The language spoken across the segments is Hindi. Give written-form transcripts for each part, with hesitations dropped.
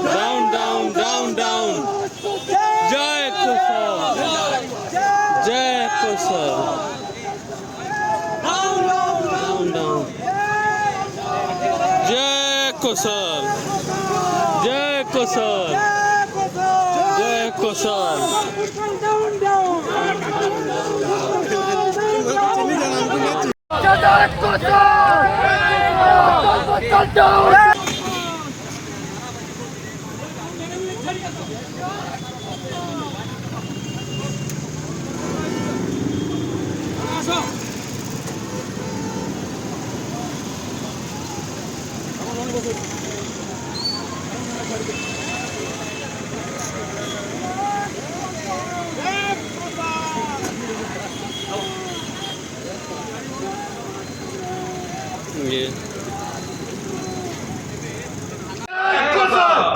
डाउन डाउन डाउन डाउन जय कुशल जय कुशल डाउन डाउन जय कुशल जय कुशल जय कुशल जय जय कुशल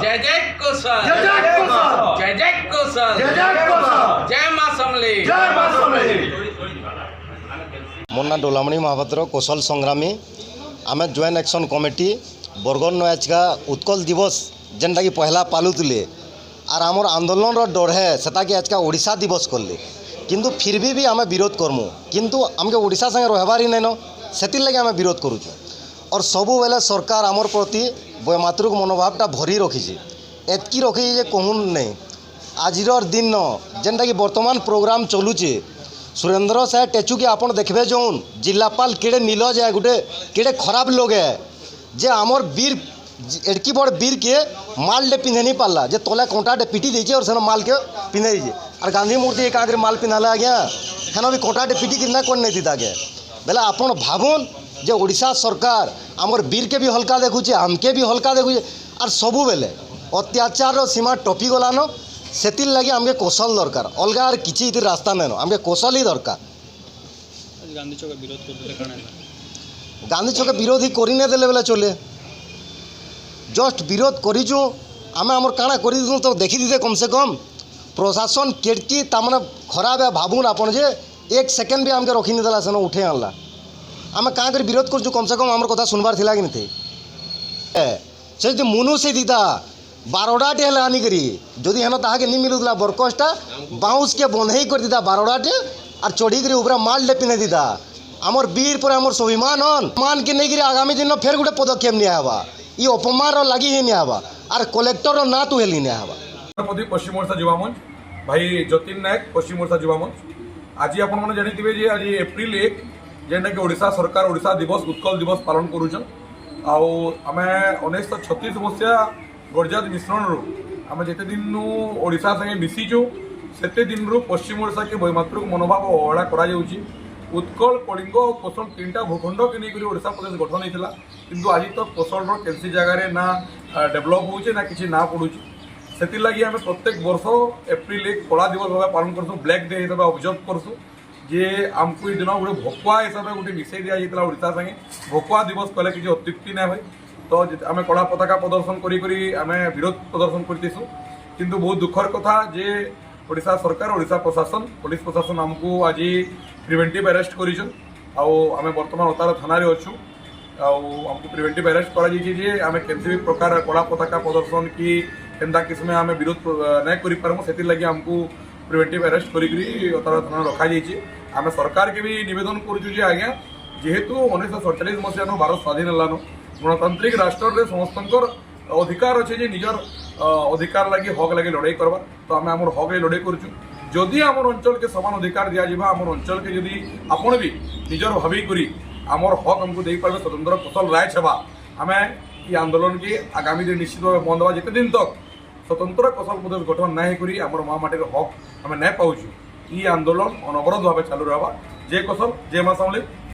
जय जय कुशल जय जय कुशल जय जय कुशल जय मां समली जय मां समली। मोर ना डोलामणि महापात्र कौशल संग्रामी आमे जॉइंट एक्शन कमिटी बरगढ़ नयाचका उत्कल दिवस जेनटा कि पहला पालुले आर आमर आंदोलन डढ़े सेटा कि आजका ओडिशा दिवस करले किंतु फिर भी आमे विरोध करमु किंतु आमके ओडिशा संगे रहबार ही नहीं सेतिर लगे आमे विरोध करूँ और सबु बेले सरकार आमर प्रति मातृक मनोभावटा भरी रखी एतकी रखी जे कहून नहीं आजिर दिन जेनटा कि वर्तमान प्रोग्राम चलुचे सुरेंद्र साहे टेचु के आपन देखबे जोन जिलापाल केड़े नीलज है गोटे केड़े खराब लोग है जे आमर वीर एड़की बड़ वीर के माल डे पिंधे नहीं पाला जे तले कंटाटे पिटी दीजिए और से माल के पिंधे दीजिए और गांधी मूर्ति एक आगे माल पिंधाला आज्ञा हेन भी कंटाटे पिटी कि कर नहीं दीता गे बेले आपन भावुन जे ओडिशा सरकार आमर वीर के भी हल्का देखुचे आमके भी हल्का देखुचे और सबु बेले अत्याचार सीमा टपी गलान सेतिर लगे आमके कौशल दरकार अलग आर किसी इधर रास्ता नहीं आमके कौशल ही दरकार। गांधी चौक विरोध गांधी चौक विरोध ही करी नहीं देले बेले चले जस्ट विरोध करूँ आम आमर काଣା कर तो देखी दीते कम से कम प्रशासन केटकी तामने खराब है भावुन आपन जे एक सेकेंड भी आमके रखी नहीं देला सेन उठे आनला आम क्या कर विरोध कर कम से कम आम कथा सुनबार थिला कि नहीं से मुनु से दीदा 12टे हेल्ला आनिकी जदि हेन ताके नहीं मिलूला बरकसटा बाउंस के बंधे कर दीदा 12टे और चढ़ीक ऊपर माल डे पिंधे दीदा आमर वीर पर आमर स्वाभिमान मान के नहीं आगामी दिन फिर गोटे पदक्षेप नियाबा ये अपमान लगी ही नियाबा और कलेक्टर ना तो हेली नियाबा। पश्चिम ओडिशा युवा मंच भाई जतिन नायक पश्चिम ओडिशा युवा मंच आज आपण मैंने जानी जे आज एप्रिल 1 जेनटा कि ओडिशा सरकार ओडिशा दिवस उत्कल दिवस पालन करुछन आउ आमे 1936 मसीहा गरजात मिश्रण रू आम जिते दिन ओडिशा संगे मिशीचु सेते दिन रू पश्चिम ओडिशा के वैमातृक मनोभाव अवहेला करा जाउची उत्कल कलिंग और कौशल 3टा भूखंड के नहीं ओडिशा प्रदेश गठन होता किंतु आज तक कौशल कैसी जगार ना डेभलप होचे ना किसी ना पड़ुची से लगी आम प्रत्येक वर्ष एप्रिल 1 कला दिवस भाव पालन करसु ब्लैक डे हिसाब से ऑब्जर्व करसु जे आमको ये दिन गोटे भकुआ हिसाब से गोटे मिसई दि जाता ओडिशा संगे भकुआ दिवस कहले किसी अत्युक्ति ना भाई तो आम कला पताका प्रदर्शन करी आम विरोध प्रदर्शन करतेसु किंतु बहुत दुखर कथा जे ओडिशा सरकार ओडिशा प्रशासन पुलिस प्रशासन आमको आज प्रिवेंटिव अरेस्ट करिछन आम बर्तमान अतार थाना अच्छु आमको प्रिवेंटिव अरेस्ट करा आम के प्रकार कला पताका प्रदर्शन कि केन्ता किस्म आम विरोध नहीं करें से लगे आमको प्रिवेंटिव अरेस्ट करी अतार थाना रखा आम सरकार के भी निवेदन करुँ आज्ञा जेहेतु 1947 मसीह भारत स्वाधीन है गणतांत्रिक राष्ट्र में समस्त अधिकार अच्छे जे निजर अधिकार लगे हक लगे लड़ाई करवा तो आम आम हक लड़ाई करुँ जदि आम अंचल के समान अधिकार दिज्व आम अंचल के जदि आपण भी निजर भाविक आमर हक आमको दे पारे स्वतंत्र कौशल राय छवा आम ये आंदोलन के आगामी दिन निश्चित भाव बंद हुआ जिते दिन तक स्वतंत्र कौशल प्रदेश गठन नहीं करी आम महामाटी हक आम नहीं पाऊँ ये आंदोलन अनवरत भाव चालू रहा जय कौशल जय मां समली।